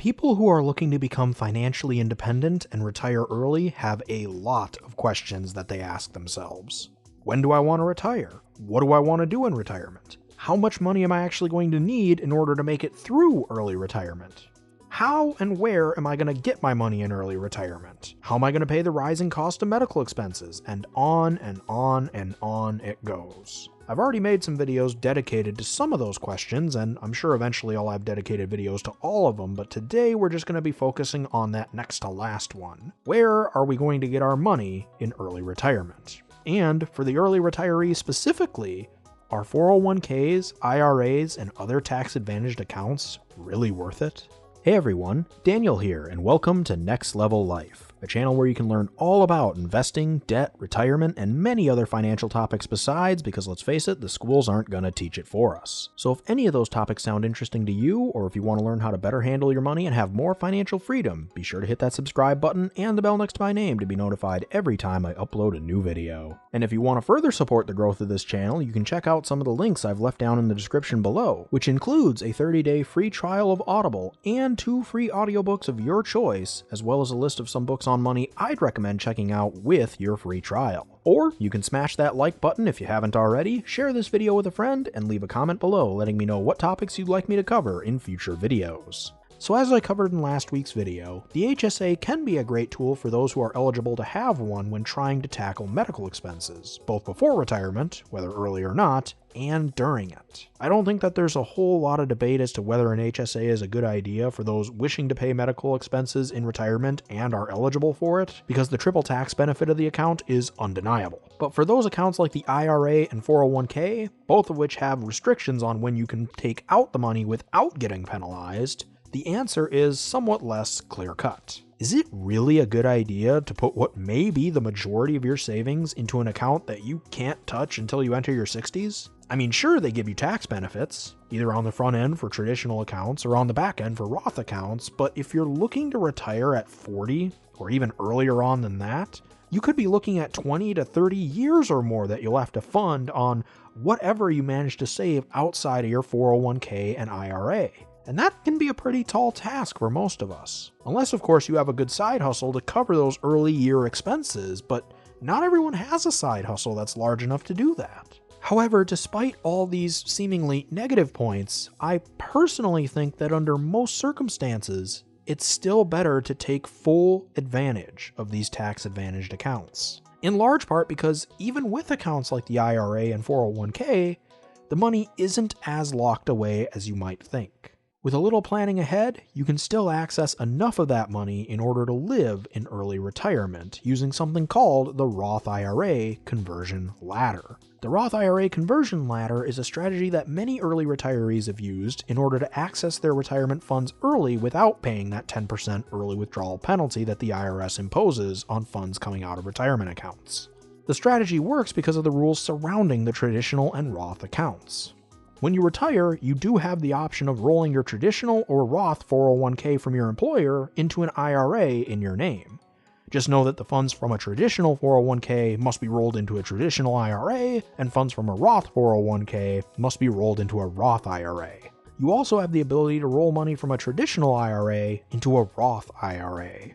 People who are looking to become financially independent and retire early have a lot of questions that they ask themselves. When do I want to retire? What do I want to do in retirement? How much money am I actually going to need in order to make it through early retirement? How and where am I going to get my money in early retirement? How am I going to pay the rising cost of medical expenses? And on and on and on it goes. I've already made some videos dedicated to some of those questions, and I'm sure eventually I'll have dedicated videos to all of them, but today we're just going to be focusing on that next to last one. Where are we going to get our money in early retirement? And for the early retiree specifically, are 401Ks, IRAs, and other tax-advantaged accounts really worth it? Hey everyone, Daniel here, and welcome to Next Level Life, a channel where you can learn all about investing, debt, retirement, and many other financial topics besides, because let's face it, the schools aren't going to teach it for us. So if any of those topics sound interesting to you, or if you want to learn how to better handle your money and have more financial freedom, be sure to hit that subscribe button and the bell next to my name to be notified every time I upload a new video. And if you want to further support the growth of this channel, you can check out some of the links I've left down in the description below, which includes a 30-day free trial of Audible and 2 free audiobooks of your choice, as well as a list of some books on money I'd recommend checking out with your free trial. Or you can smash that like button if you haven't already, share this video with a friend, and leave a comment below letting me know what topics you'd like me to cover in future videos. So as I covered in last week's video, the HSA can be a great tool for those who are eligible to have one when trying to tackle medical expenses, both before retirement, whether early or not, and during it. I don't think that there's a whole lot of debate as to whether an HSA is a good idea for those wishing to pay medical expenses in retirement and are eligible for it, because the triple tax benefit of the account is undeniable. But for those accounts like the IRA and 401k, both of which have restrictions on when you can take out the money without getting penalized, the answer is somewhat less clear-cut. Is it really a good idea to put what may be the majority of your savings into an account that you can't touch until you enter your 60s? I mean, sure, they give you tax benefits, either on the front end for traditional accounts or on the back end for Roth accounts, but if you're looking to retire at 40, or even earlier on than that, you could be looking at 20 to 30 years or more that you'll have to fund on whatever you manage to save outside of your 401k and IRA. And that can be a pretty tall task for most of us. Unless, of course, you have a good side hustle to cover those early year expenses, but not everyone has a side hustle that's large enough to do that. However, despite all these seemingly negative points, I personally think that under most circumstances, it's still better to take full advantage of these tax-advantaged accounts. In large part because even with accounts like the IRA and 401k, the money isn't as locked away as you might think. With a little planning ahead, you can still access enough of that money in order to live in early retirement using something called the Roth IRA conversion ladder. The Roth IRA conversion ladder is a strategy that many early retirees have used in order to access their retirement funds early without paying that 10% early withdrawal penalty that the IRS imposes on funds coming out of retirement accounts. The strategy works because of the rules surrounding the traditional and Roth accounts. When you retire, you do have the option of rolling your traditional or Roth 401k from your employer into an IRA in your name. Just know that the funds from a traditional 401k must be rolled into a traditional IRA, and funds from a Roth 401k must be rolled into a Roth IRA. You also have the ability to roll money from a traditional IRA into a Roth IRA,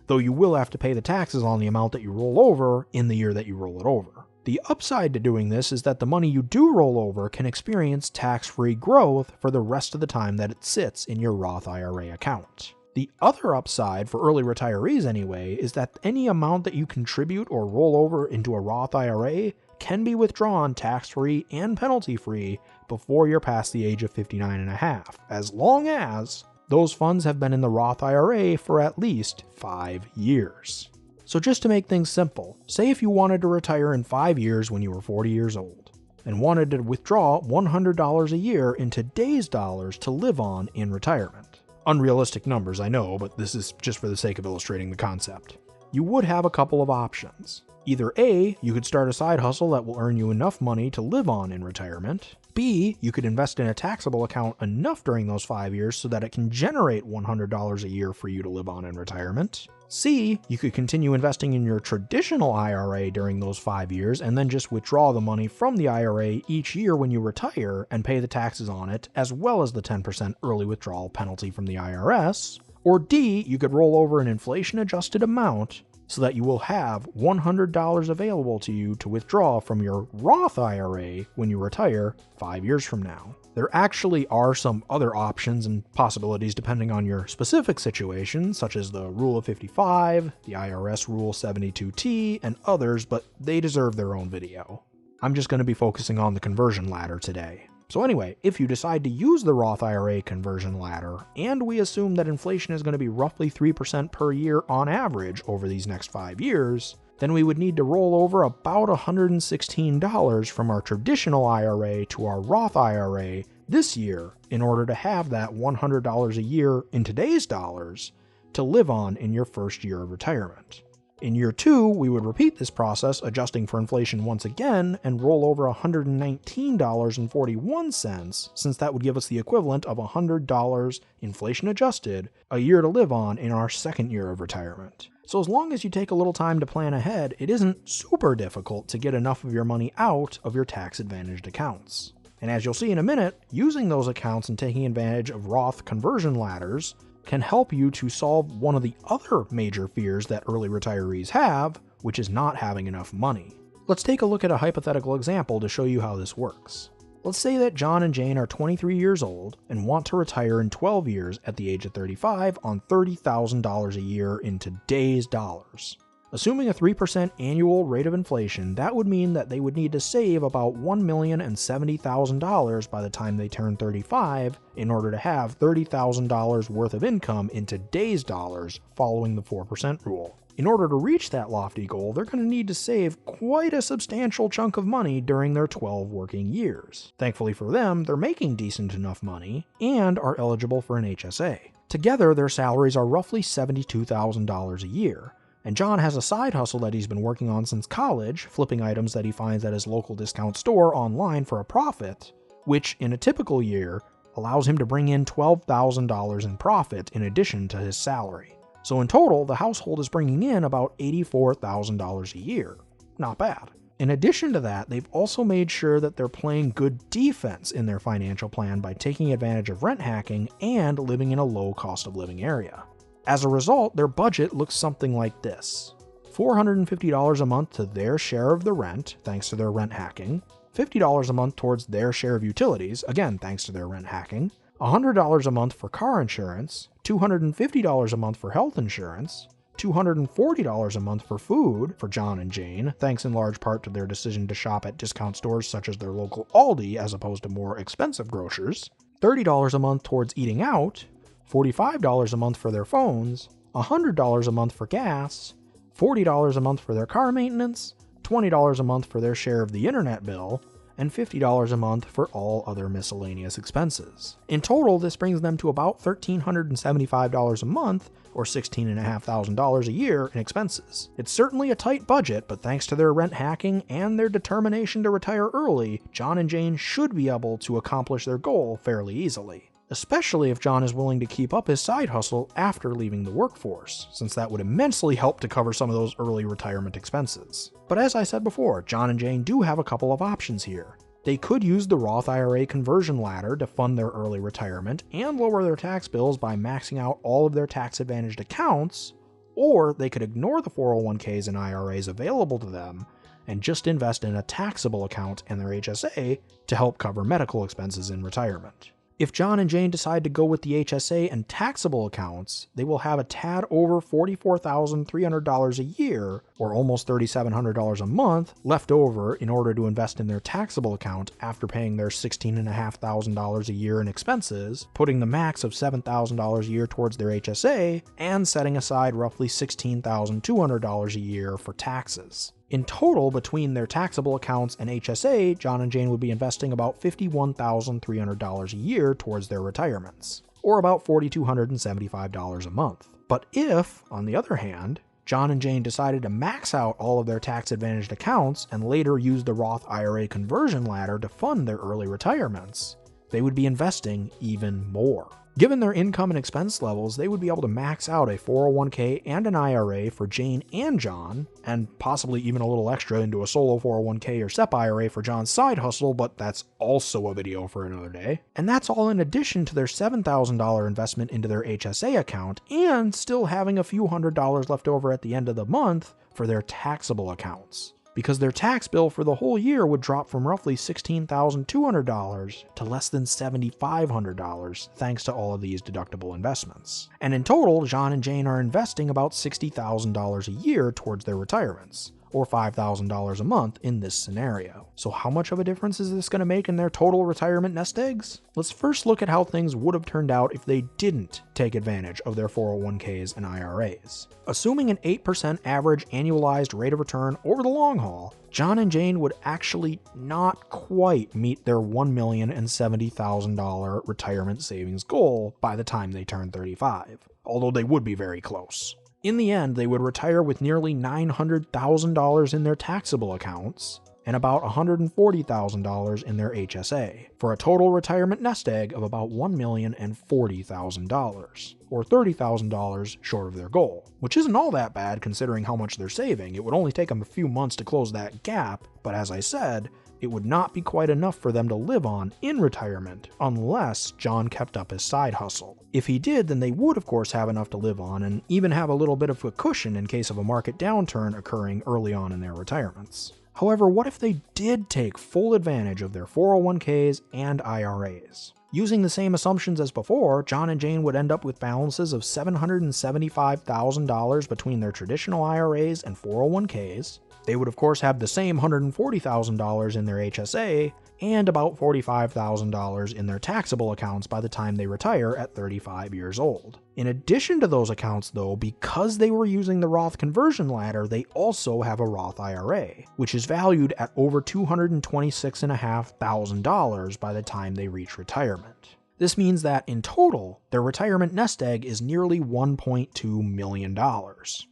though you will have to pay the taxes on the amount that you roll over in the year that you roll it over. The upside to doing this is that the money you do roll over can experience tax-free growth for the rest of the time that it sits in your Roth IRA account. The other upside, for early retirees anyway, is that any amount that you contribute or roll over into a Roth IRA can be withdrawn tax-free and penalty-free before you're past the age of 59 and a half, as long as those funds have been in the Roth IRA for at least 5 years. So just to make things simple, say if you wanted to retire in 5 years when you were 40 years old, and wanted to withdraw $100 a year in today's dollars to live on in retirement. Unrealistic numbers, I know, but this is just for the sake of illustrating the concept. You would have a couple of options. Either A, you could start a side hustle that will earn you enough money to live on in retirement. B, you could invest in a taxable account enough during those 5 years so that it can generate $100 a year for you to live on in retirement. C, you could continue investing in your traditional IRA during those 5 years and then just withdraw the money from the IRA each year when you retire and pay the taxes on it, as well as the 10% early withdrawal penalty from the IRS. Or D, you could roll over an inflation-adjusted amount so that you will have $100 available to you to withdraw from your Roth IRA when you retire 5 years from now. There actually are some other options and possibilities depending on your specific situation, such as the Rule of 55, the IRS Rule 72T, and others, but they deserve their own video. I'm just going to be focusing on the conversion ladder today. So anyway, if you decide to use the Roth IRA conversion ladder, and we assume that inflation is going to be roughly 3% per year on average over these next 5 years, then we would need to roll over about $116 from our traditional IRA to our Roth IRA this year in order to have that $100 a year in today's dollars to live on in your first year of retirement. In year 2, we would repeat this process, adjusting for inflation once again, and roll over $119.41, since that would give us the equivalent of $100 inflation adjusted a year to live on in our second year of retirement. So as long as you take a little time to plan ahead, it isn't super difficult to get enough of your money out of your tax-advantaged accounts. And as you'll see in a minute, using those accounts and taking advantage of Roth conversion ladders can help you to solve one of the other major fears that early retirees have, which is not having enough money. Let's take a look at a hypothetical example to show you how this works. Let's say that John and Jane are 23 years old and want to retire in 12 years at the age of 35 on $30,000 a year in today's dollars. Assuming a 3% annual rate of inflation, that would mean that they would need to save about $1,070,000 by the time they turn 35 in order to have $30,000 worth of income in today's dollars following the 4% rule. In order to reach that lofty goal, they're going to need to save quite a substantial chunk of money during their 12 working years. Thankfully for them, they're making decent enough money and are eligible for an HSA. Together, their salaries are roughly $72,000 a year. And John has a side hustle that he's been working on since college, flipping items that he finds at his local discount store online for a profit, which in a typical year allows him to bring in $12,000 in profit in addition to his salary. So in total, the household is bringing in about $84,000 a year. Not bad. In addition to that, they've also made sure that they're playing good defense in their financial plan by taking advantage of rent hacking and living in a low cost of living area. As a result, their budget looks something like this: $450 a month to their share of the rent, thanks to their rent hacking, $50 a month towards their share of utilities, again thanks to their rent hacking, $100 a month for car insurance, $250 a month for health insurance, $240 a month for food for John and Jane, thanks in large part to their decision to shop at discount stores such as their local Aldi as opposed to more expensive grocers, $30 a month towards eating out, $45 a month for their phones, $100 a month for gas, $40 a month for their car maintenance, $20 a month for their share of the internet bill, and $50 a month for all other miscellaneous expenses. In total, this brings them to about $1,375 a month, or $16,500 a year in expenses. It's certainly a tight budget, but thanks to their rent hacking and their determination to retire early, John and Jane should be able to accomplish their goal fairly easily. Especially if John is willing to keep up his side hustle after leaving the workforce, since that would immensely help to cover some of those early retirement expenses. But as I said before, John and Jane do have a couple of options here. They could use the Roth IRA conversion ladder to fund their early retirement and lower their tax bills by maxing out all of their tax-advantaged accounts, or they could ignore the 401Ks and IRAs available to them and just invest in a taxable account and their HSA to help cover medical expenses in retirement. If John and Jane decide to go with the HSA and taxable accounts, they will have a tad over $44,300 a year, or almost $3,700 a month, left over in order to invest in their taxable account after paying their $16,500 a year in expenses, putting the max of $7,000 a year towards their HSA, and setting aside roughly $16,200 a year for taxes. In total, between their taxable accounts and HSA, John and Jane would be investing about $51,300 a year towards their retirements, or about $4,275 a month. But if, on the other hand, John and Jane decided to max out all of their tax-advantaged accounts and later use the Roth IRA conversion ladder to fund their early retirements, they would be investing even more. Given their income and expense levels, they would be able to max out a 401k and an IRA for Jane and John, and possibly even a little extra into a solo 401k or SEP IRA for John's side hustle, but that's also a video for another day. And that's all in addition to their $7,000 investment into their HSA account, and still having a few $100s left over at the end of the month for their taxable accounts. Because their tax bill for the whole year would drop from roughly $16,200 to less than $7,500 thanks to all of these deductible investments. And in total, John and Jane are investing about $60,000 a year towards their retirements, or $5,000 a month in this scenario. So how much of a difference is this going to make in their total retirement nest eggs? Let's first look at how things would have turned out if they didn't take advantage of their 401ks and IRAs. Assuming an 8% average annualized rate of return over the long haul, John and Jane would actually not quite meet their $1,070,000 retirement savings goal by the time they turn 35, although they would be very close. In the end, they would retire with nearly $900,000 in their taxable accounts and about $140,000 in their HSA, for a total retirement nest egg of about $1,040,000, or $30,000 short of their goal, which isn't all that bad considering how much they're saving. It would only take them a few months to close that gap, but as I said, it would not be quite enough for them to live on in retirement unless John kept up his side hustle. If he did, then they would of course have enough to live on and even have a little bit of a cushion in case of a market downturn occurring early on in their retirements. However, what if they did take full advantage of their 401ks and IRAs? Using the same assumptions as before, John and Jane would end up with balances of $775,000 between their traditional IRAs and 401ks. They would of course have the same $140,000 in their HSA and about $45,000 in their taxable accounts by the time they retire at 35 years old. In addition to those accounts though, because they were using the Roth conversion ladder, they also have a Roth IRA, which is valued at over $226,500 by the time they reach retirement. This means that in total, their retirement nest egg is nearly $1.2 million,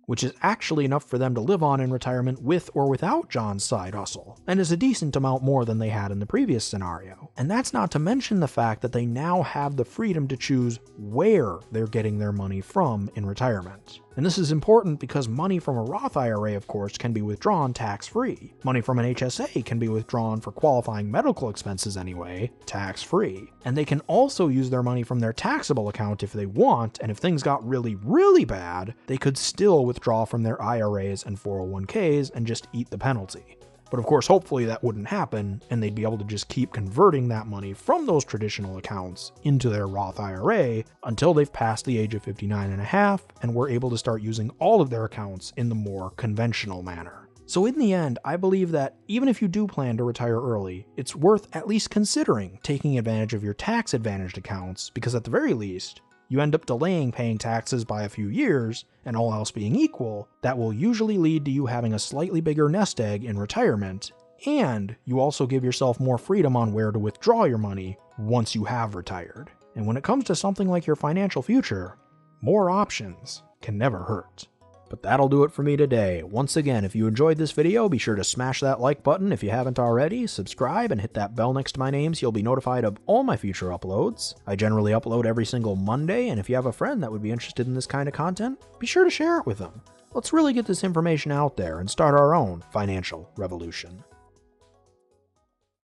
which is actually enough for them to live on in retirement with or without John's side hustle, and is a decent amount more than they had in the previous scenario. And that's not to mention the fact that they now have the freedom to choose where they're getting their money from in retirement. And this is important because money from a Roth IRA, of course, can be withdrawn tax-free. Money from an HSA can be withdrawn for qualifying medical expenses anyway, tax-free. And they can also use their money from their taxable account if they want, and if things got really, really bad, they could still withdraw from their IRAs and 401ks and just eat the penalty. But of course, hopefully that wouldn't happen, and they'd be able to just keep converting that money from those traditional accounts into their Roth IRA until they've passed the age of 59 and a half and were able to start using all of their accounts in the more conventional manner. So in the end, I believe that even if you do plan to retire early, it's worth at least considering taking advantage of your tax-advantaged accounts, because at the very least, you end up delaying paying taxes by a few years, and all else being equal, that will usually lead to you having a slightly bigger nest egg in retirement, and you also give yourself more freedom on where to withdraw your money once you have retired. And when it comes to something like your financial future, more options can never hurt. But that'll do it for me today. Once again, if you enjoyed this video, be sure to smash that like button if you haven't already, subscribe, and hit that bell next to my name so you'll be notified of all my future uploads. I generally upload every single Monday, and if you have a friend that would be interested in this kind of content, be sure to share it with them. Let's really get this information out there and start our own financial revolution.